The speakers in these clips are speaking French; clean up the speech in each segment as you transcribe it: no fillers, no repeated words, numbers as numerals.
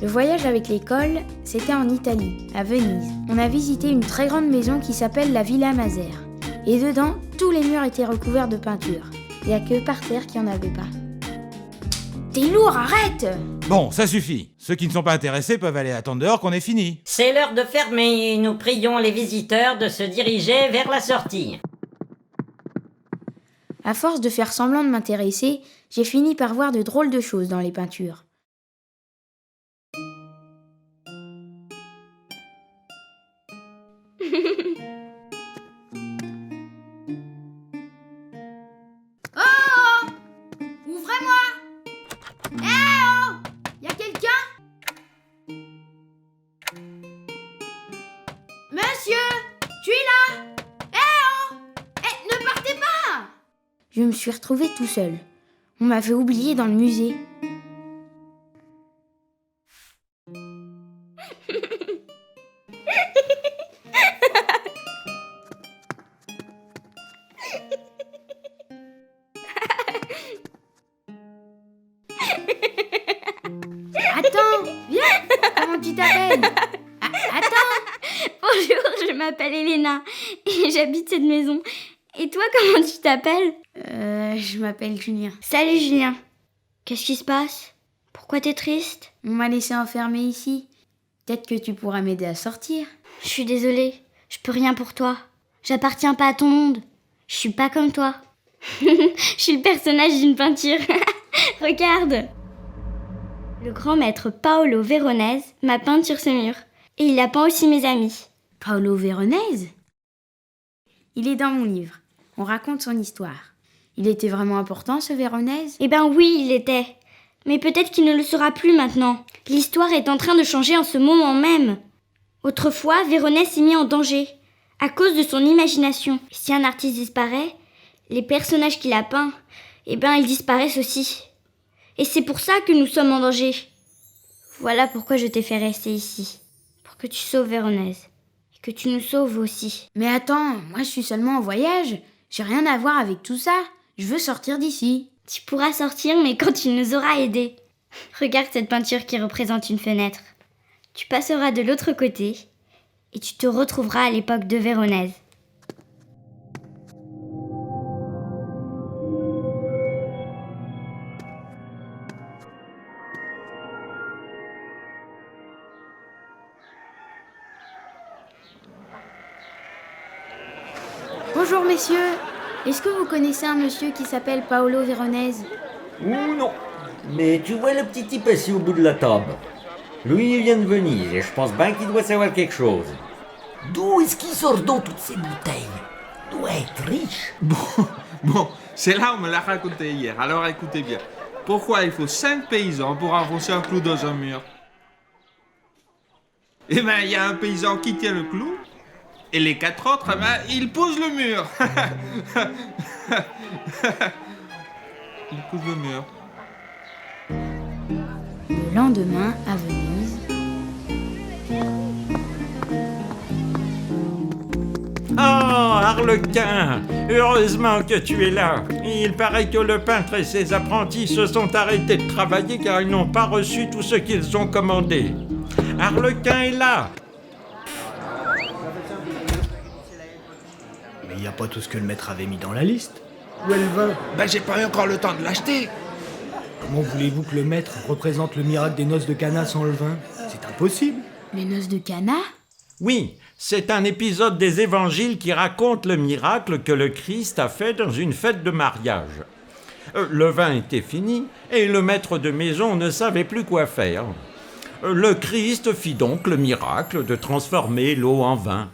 Le voyage avec l'école, c'était en Italie, à Venise. On a visité une très grande maison qui s'appelle la Villa Mazère. Et dedans, tous les murs étaient recouverts de peinture. Il n'y a que par terre qu'il n'y en avait pas. T'es lourd, arrête! Bon, ça suffit. Ceux qui ne sont pas intéressés peuvent aller attendre dehors qu'on ait fini. C'est l'heure de fermer. Nous prions les visiteurs de se diriger vers la sortie. À force de faire semblant de m'intéresser, j'ai fini par voir de drôles de choses dans les peintures. Oh! Ouvrez-moi! Eh oh! Y'a quelqu'un? Monsieur! Tu es là? Eh oh! Eh, ne partez pas! Je me suis retrouvée tout seul. On m'avait oublié dans le musée. Attends, viens! Comment tu t'appelles? Attends! Bonjour, je m'appelle Elena et j'habite cette maison. Et toi, comment tu t'appelles? Je m'appelle Julien. Salut Julien. Qu'est-ce qui se passe? Pourquoi t'es triste? On m'a laissé enfermer ici. Peut-être que tu pourras m'aider à sortir. Je suis désolée, je peux rien pour toi. J'appartiens pas à ton monde. Je suis pas comme toi. Je suis le personnage d'une peinture. Regarde. Le grand maître Paolo Veronese m'a peint sur ce mur. Et il a peint aussi mes amis. Paolo Veronese? Il est dans mon livre. On raconte son histoire. Il était vraiment important, ce Veronese? Eh ben oui, il était. Mais peut-être qu'il ne le sera plus maintenant. L'histoire est en train de changer en ce moment même. Autrefois, Véronèse s'est mis en danger, à cause de son imagination. Si un artiste disparaît, les personnages qu'il a peints, eh ben ils disparaissent aussi. Et c'est pour ça que nous sommes en danger. Voilà pourquoi je t'ai fait rester ici. Pour que tu sauves Véronèse. Et que tu nous sauves aussi. Mais attends, moi je suis seulement en voyage. J'ai rien à voir avec tout ça. Je veux sortir d'ici. Tu pourras sortir, mais quand tu nous auras aidés. Regarde cette peinture qui représente une fenêtre. Tu passeras de l'autre côté et tu te retrouveras à l'époque de Véronèse. Bonjour messieurs. Est-ce que vous connaissez un monsieur qui s'appelle Paolo Veronese? Ouh non. Mais tu vois le petit type assis au bout de la table. Lui, il vient de Venise et je pense bien qu'il doit savoir quelque chose. D'où est-ce qu'il sort donc toutes ces bouteilles? Il doit être riche. Bon, c'est là on me l'a raconté hier, alors écoutez bien. Pourquoi il faut 5 paysans pour enfoncer un clou dans un mur? Eh ben, il y a un paysan qui tient le clou, et les 4 autres, eh ben, ils posent le mur. Ils posent le mur. Le lendemain, à Venise... Oh, Arlequin! Heureusement que tu es là. Il paraît que le peintre et ses apprentis se sont arrêtés de travailler car ils n'ont pas reçu tout ce qu'ils ont commandé. Arlequin est là! Mais il n'y a pas tout ce que le maître avait mis dans la liste. Où est le vin? Ben, j'ai pas eu encore le temps de l'acheter. Comment voulez-vous que le maître représente le miracle des noces de Cana sans le vin? C'est impossible. Les noces de Cana? Oui, c'est un épisode des évangiles qui raconte le miracle que le Christ a fait dans une fête de mariage. Le vin était fini et le maître de maison ne savait plus quoi faire. Le Christ fit donc le miracle de transformer l'eau en vin.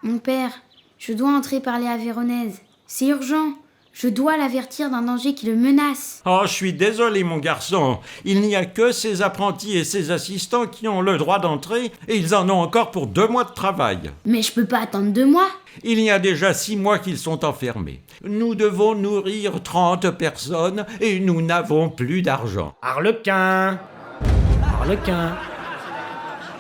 Mon père, je dois entrer parler à Véronèse. C'est urgent. Je dois l'avertir d'un danger qui le menace. Oh, je suis désolé, mon garçon. Il n'y a que ses apprentis et ses assistants qui ont le droit d'entrer et ils en ont encore pour 2 mois de travail. Mais je peux pas attendre 2 mois. Il y a déjà 6 mois qu'ils sont enfermés. Nous devons nourrir 30 personnes et nous n'avons plus d'argent. Arlequin! Arlequin!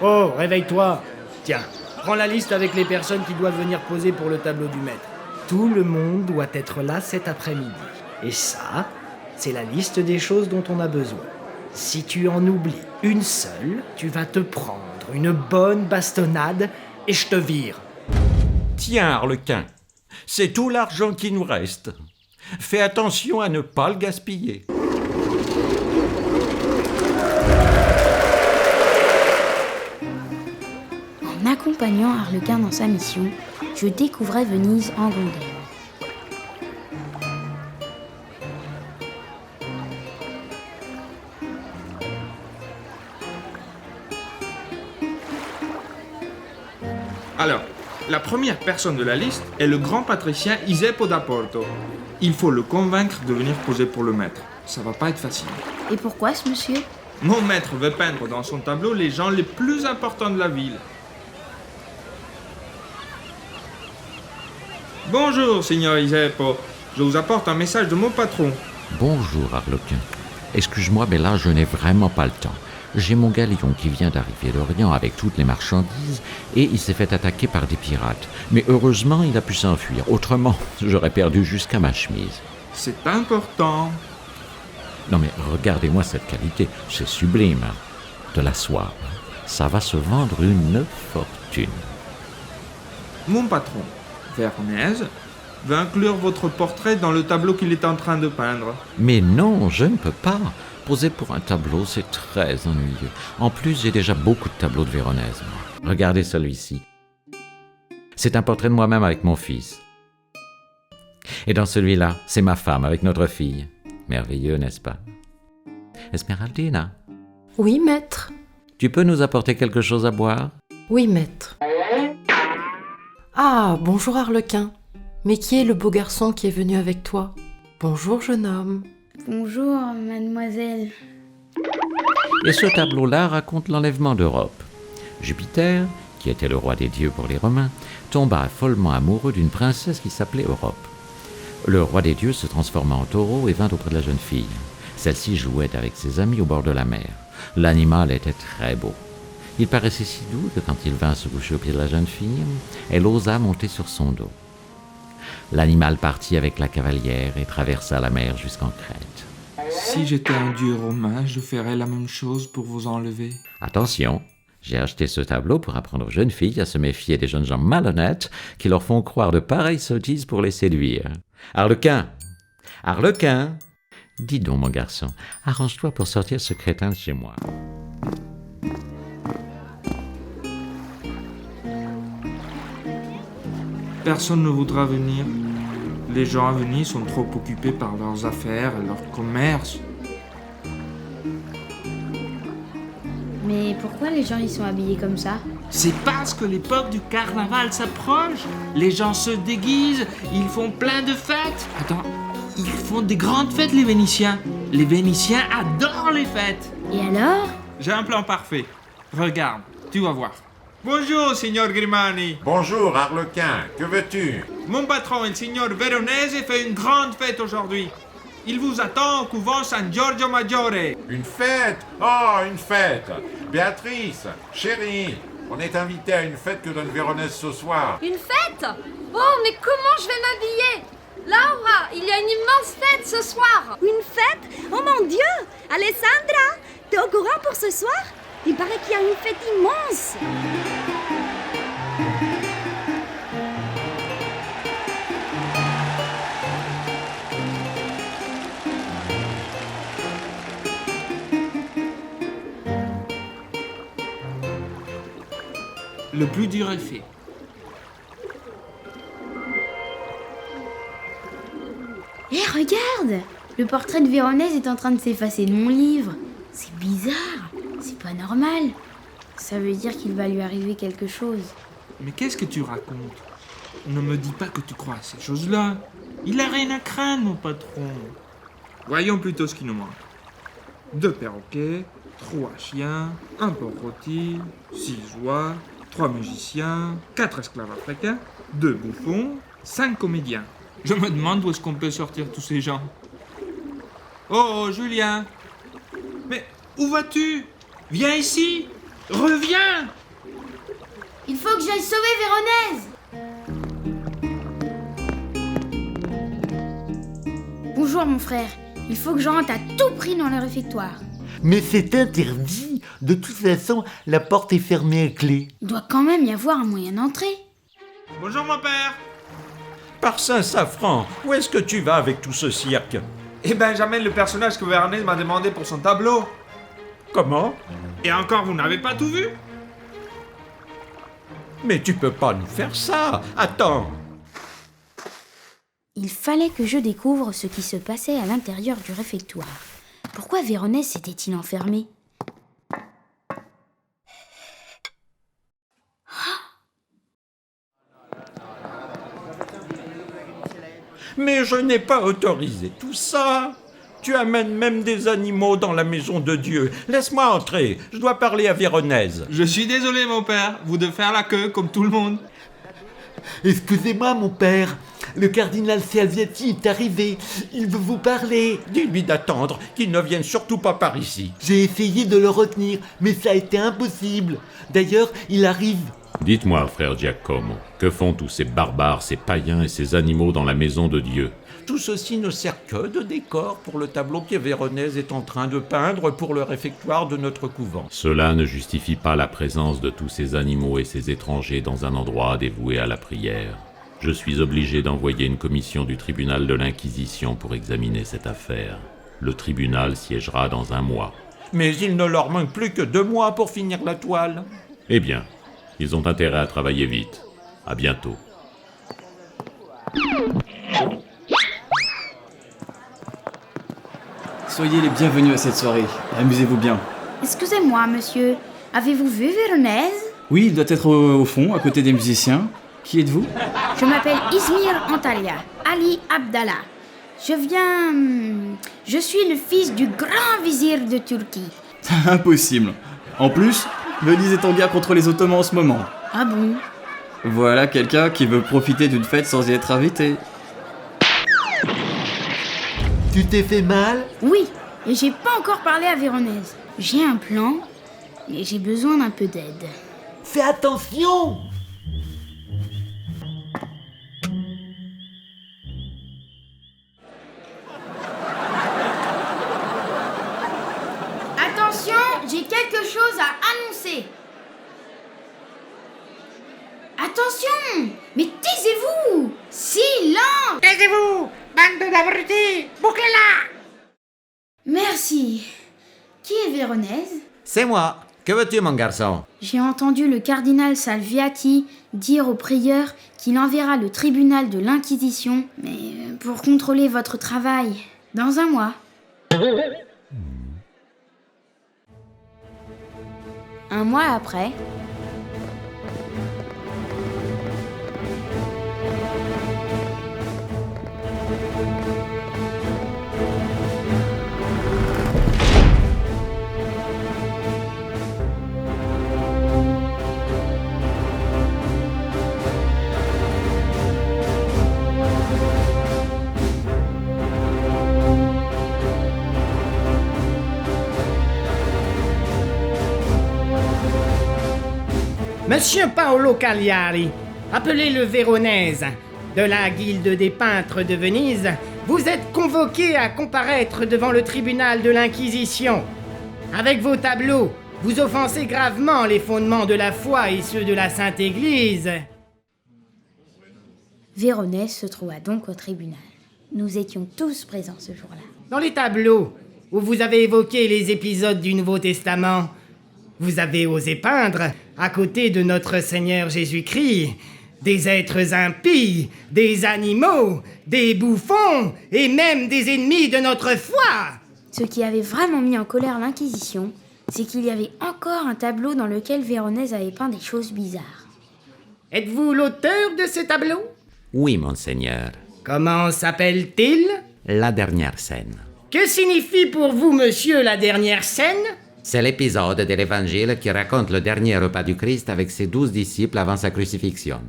Oh, réveille-toi! Tiens, prends la liste avec les personnes qui doivent venir poser pour le tableau du maître. Tout le monde doit être là cet après-midi. Et ça, c'est la liste des choses dont on a besoin. Si tu en oublies une seule, tu vas te prendre une bonne bastonnade et je te vire. Tiens, Arlequin, c'est tout l'argent qui nous reste. Fais attention à ne pas le gaspiller. En accompagnant Arlequin dans sa mission, je découvrais Venise en gondole. Alors, la première personne de la liste est le grand patricien Isepo da Porto. Il faut le convaincre de venir poser pour le maître. Ça va pas être facile. Et pourquoi ce monsieur? Mon maître veut peindre dans son tableau les gens les plus importants de la ville. Bonjour, signor Isepo. Je vous apporte un message de mon patron. Bonjour, Arlequin. Excuse-moi, mais là, je n'ai vraiment pas le temps. J'ai mon galion qui vient d'arriver d'Orient avec toutes les marchandises et il s'est fait attaquer par des pirates. Mais heureusement, il a pu s'enfuir. Autrement, j'aurais perdu jusqu'à ma chemise. C'est important. Non mais regardez-moi cette qualité, c'est sublime. De la soie, ça va se vendre une fortune. Mon patron, Veronese, veut inclure votre portrait dans le tableau qu'il est en train de peindre. Mais non, je ne peux pas. Poser pour un tableau, c'est très ennuyeux. En plus, j'ai déjà beaucoup de tableaux de Véronèse. Regardez celui-ci. C'est un portrait de moi-même avec mon fils. Et dans celui-là, c'est ma femme avec notre fille. Merveilleux, n'est-ce pas? Esmeraldina, Oui, maître. tu peux nous apporter quelque chose à boire? Oui, maître. Ah, bonjour Arlequin. Mais qui est le beau garçon qui est venu avec toi? Bonjour, jeune homme. Bonjour, mademoiselle. Et ce tableau-là raconte l'enlèvement d'Europe. Jupiter, qui était le roi des dieux pour les Romains, tomba follement amoureux d'une princesse qui s'appelait Europe. Le roi des dieux se transforma en taureau et vint auprès de la jeune fille. Celle-ci jouait avec ses amis au bord de la mer. L'animal était très beau. Il paraissait si doux que quand il vint se coucher au pied de la jeune fille, elle osa monter sur son dos. L'animal partit avec la cavalière et traversa la mer jusqu'en Crète. Si j'étais un dieu romain, je ferais la même chose pour vous enlever. Attention, j'ai acheté ce tableau pour apprendre aux jeunes filles à se méfier des jeunes gens malhonnêtes qui leur font croire de pareilles sottises pour les séduire. Arlequin! Arlequin! Dis donc, mon garçon, arrange-toi pour sortir ce crétin de chez moi. Personne ne voudra venir. Les gens à Venise sont trop occupés par leurs affaires et leur commerce. Mais pourquoi les gens ils sont habillés comme ça? C'est parce que l'époque du carnaval s'approche. Les gens se déguisent, ils font plein de fêtes. Attends, ils font des grandes fêtes, les Vénitiens. Les Vénitiens adorent les fêtes. Et alors? J'ai un plan parfait. Regarde, tu vas voir. Bonjour, signor Grimani. Bonjour, Arlequin, que veux-tu? Mon patron, le signor Veronese, fait une grande fête aujourd'hui. Il vous attend au couvent San Giorgio Maggiore. Une fête? Oh, une fête! Béatrice, chérie, on est invité à une fête que donne Véronèse ce soir. Une fête? Oh, mais comment je vais m'habiller? Laura, il y a une immense fête ce soir. Une fête? Oh mon Dieu! Alessandra, t'es au courant pour ce soir? Il paraît qu'il y a une fête immense. Le plus dur est fait. Hé, regarde! Le portrait de Véronèse est en train de s'effacer de mon livre. C'est bizarre, c'est pas normal. Ça veut dire qu'il va lui arriver quelque chose. Mais qu'est-ce que tu racontes? Ne me dis pas que tu crois à ces choses-là. Il a rien à craindre, mon patron. Voyons plutôt ce qui nous manque. 2 perroquets, 3 chiens, 1 porc rôti, 6 oies, 3 musiciens, 4 esclaves africains, 2 bouffons, 5 comédiens. Je me demande où est-ce qu'on peut sortir tous ces gens. Oh, Julien! Mais où vas-tu? Viens ici! Reviens! Il faut que j'aille sauver Véronèse! Bonjour mon frère, il faut que je rentre à tout prix dans le réfectoire. Mais c'est interdit. De toute façon, la porte est fermée à clé. Il doit quand même y avoir un moyen d'entrer. Bonjour mon père. Par Saint-Safran, où est-ce que tu vas avec tout ce cirque? Eh ben, j'amène le personnage que Véronèse m'a demandé pour son tableau. Comment? Et encore, vous n'avez pas tout vu? Mais tu peux pas nous faire ça. Attends. Il fallait que je découvre ce qui se passait à l'intérieur du réfectoire. Pourquoi Véronèse s'était-il enfermé? Mais je n'ai pas autorisé tout ça. Tu amènes même des animaux dans la maison de Dieu. Laisse-moi entrer, je dois parler à Véronèse. Je suis désolé mon père, vous devez faire la queue comme tout le monde. Excusez-moi, mon père. Le cardinal Salviati est arrivé. Il veut vous parler. Dis-lui d'attendre, qu'il ne vienne surtout pas par ici. J'ai essayé de le retenir, mais ça a été impossible. D'ailleurs, il arrive. Dites-moi, frère Giacomo, que font tous ces barbares, ces païens et ces animaux dans la maison de Dieu? Tout ceci ne sert que de décor pour le tableau que Véronèse est en train de peindre pour le réfectoire de notre couvent. Cela ne justifie pas la présence de tous ces animaux et ces étrangers dans un endroit dévoué à la prière. Je suis obligé d'envoyer une commission du tribunal de l'Inquisition pour examiner cette affaire. Le tribunal siégera dans 1 mois. Mais il ne leur manque plus que 2 mois pour finir la toile. Eh bien, ils ont intérêt à travailler vite. À bientôt. Soyez les bienvenus à cette soirée. Amusez-vous bien. Excusez-moi, monsieur. Avez-vous vu Véronèse? Oui, il doit être au fond, à côté des musiciens. Qui êtes-vous? Je m'appelle Izmir Antalya, Ali Abdallah. Je suis le fils du grand vizir de Turquie. Impossible. En plus, Venise est en guerre contre les Ottomans en ce moment. Ah bon? Voilà quelqu'un qui veut profiter d'une fête sans y être invité. Tu t'es fait mal? Oui, et j'ai pas encore parlé à Véronèse. J'ai un plan, et j'ai besoin d'un peu d'aide. Fais attention! Attention, j'ai quelque chose à annoncer. Attention! Mais taisez-vous! Silence! Taisez-vous! Bande d'abrutis! Bouclez-la! Merci. Qui est Véronèse? C'est moi. Que veux-tu, mon garçon? J'ai entendu le cardinal Salviati dire au prieur qu'il enverra le tribunal de l'Inquisition, mais pour contrôler votre travail, dans 1 mois. 1 mois après... Monsieur Paolo Cagliari, appelé le Véronèse, de la Guilde des peintres de Venise, vous êtes convoqué à comparaître devant le tribunal de l'Inquisition. Avec vos tableaux, vous offensez gravement les fondements de la foi et ceux de la Sainte Église. Véronèse se trouva donc au tribunal. Nous étions tous présents ce jour-là. Dans les tableaux où vous avez évoqué les épisodes du Nouveau Testament, vous avez osé peindre, à côté de notre Seigneur Jésus-Christ, des êtres impies, des animaux, des bouffons et même des ennemis de notre foi. Ce qui avait vraiment mis en colère l'Inquisition, c'est qu'il y avait encore un tableau dans lequel Véronèse avait peint des choses bizarres. Êtes-vous l'auteur de ce tableau? Oui, monseigneur. Comment s'appelle-t-il? La dernière scène. Que signifie pour vous, monsieur, la dernière scène? C'est l'épisode de l'Évangile qui raconte le dernier repas du Christ avec ses 12 disciples avant sa crucifixion.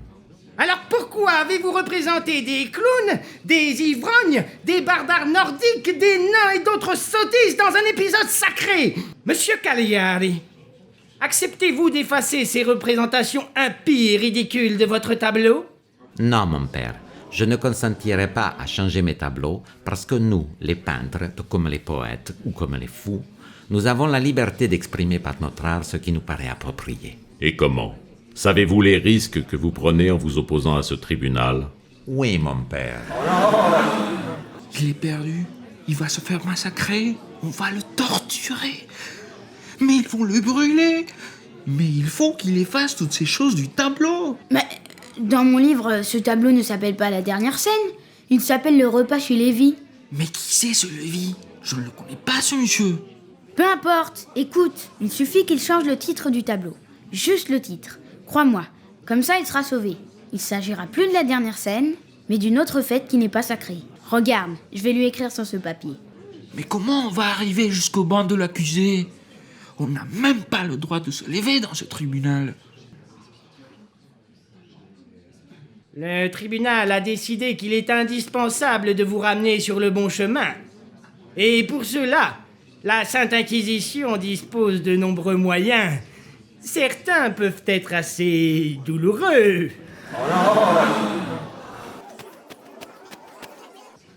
Alors pourquoi avez-vous représenté des clowns, des ivrognes, des barbares nordiques, des nains et d'autres sottises dans un épisode sacré? Monsieur Cagliari, acceptez-vous d'effacer ces représentations impies et ridicules de votre tableau? Non, mon père. Je ne consentirai pas à changer mes tableaux parce que nous, les peintres, comme les poètes ou comme les fous, nous avons la liberté d'exprimer par notre art ce qui nous paraît approprié. Et comment? Savez-vous les risques que vous prenez en vous opposant à ce tribunal? Oui, mon père. Il est perdu. Il va se faire massacrer. On va le torturer. Mais ils vont le brûler. Mais il faut qu'il efface toutes ces choses du tableau. Mais dans mon livre, ce tableau ne s'appelle pas La dernière scène. Il s'appelle Le repas chez Lévi. Mais qui c'est ce Lévi? Je ne le connais pas, ce monsieur. Peu importe. Écoute, il suffit qu'il change le titre du tableau. Juste le titre. Crois-moi. Comme ça, il sera sauvé. Il s'agira plus de la dernière scène, mais d'une autre fête qui n'est pas sacrée. Regarde, je vais lui écrire sur ce papier. Mais comment on va arriver jusqu'au banc de l'accusé? On n'a même pas le droit de se lever dans ce tribunal. Le tribunal a décidé qu'il est indispensable de vous ramener sur le bon chemin. Et pour cela, la Sainte Inquisition dispose de nombreux moyens. Certains peuvent être assez douloureux.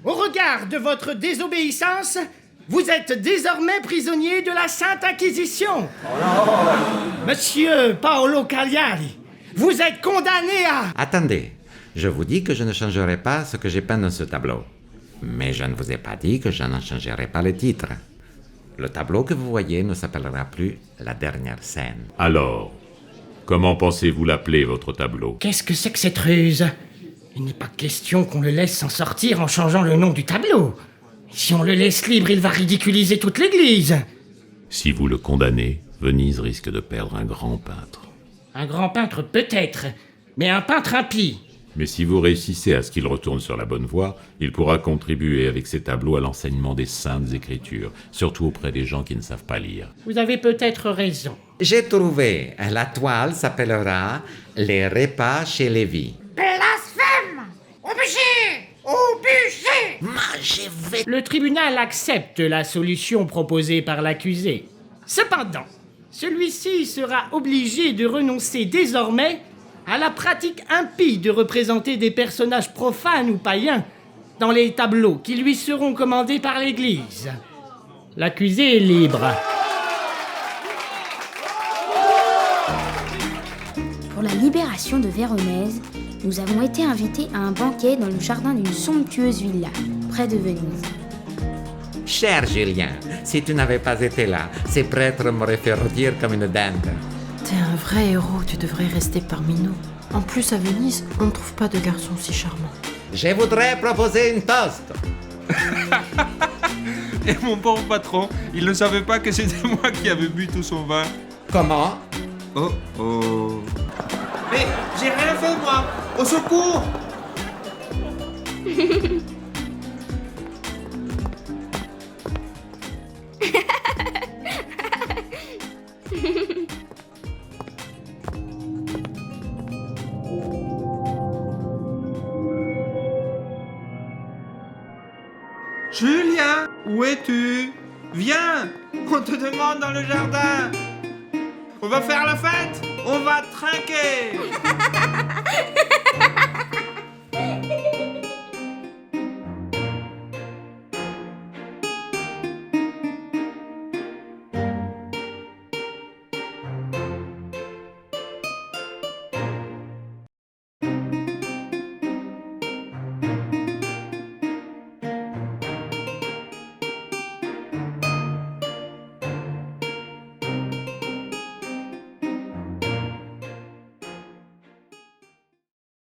Au regard de votre désobéissance, vous êtes désormais prisonnier de la Sainte Inquisition. Monsieur Paolo Cagliari, vous êtes condamné à... Attendez, je vous dis que je ne changerai pas ce que j'ai peint dans ce tableau. Mais je ne vous ai pas dit que je n'en changerai pas le titre. Le tableau que vous voyez ne s'appellera plus La dernière scène. Alors, comment pensez-vous l'appeler, votre tableau? Qu'est-ce que c'est que cette ruse? Il n'est pas question qu'on le laisse s'en sortir en changeant le nom du tableau. Si on le laisse libre, il va ridiculiser toute l'église. Si vous le condamnez, Venise risque de perdre un grand peintre. Un grand peintre peut-être, mais un peintre impie. Mais si vous réussissez à ce qu'il retourne sur la bonne voie, il pourra contribuer avec ses tableaux à l'enseignement des saintes écritures, surtout auprès des gens qui ne savent pas lire. Vous avez peut-être raison. J'ai trouvé. La toile s'appellera Les repas chez Lévi. Blasphème! Au bûcher! Au bûcher! Le tribunal accepte la solution proposée par l'accusé. Cependant, celui-ci sera obligé de renoncer désormais à la pratique impie de représenter des personnages profanes ou païens dans les tableaux qui lui seront commandés par l'Église. L'accusé est libre. Pour la libération de Véronèse, nous avons été invités à un banquet dans le jardin d'une somptueuse villa, près de Venise. Cher Julien, si tu n'avais pas été là, ces prêtres m'auraient fait rôtir comme une dinde. T'es un vrai héros, tu devrais rester parmi nous. En plus, à Venise, on ne trouve pas de garçon si charmant. Je voudrais proposer une toast. Et mon pauvre patron, il ne savait pas que c'était moi qui avais bu tout son vin. Comment? Oh oh. Mais j'ai rien fait, moi. Au secours. Julien, où es-tu? Viens, on te demande dans le jardin. On va faire la fête, on va trinquer.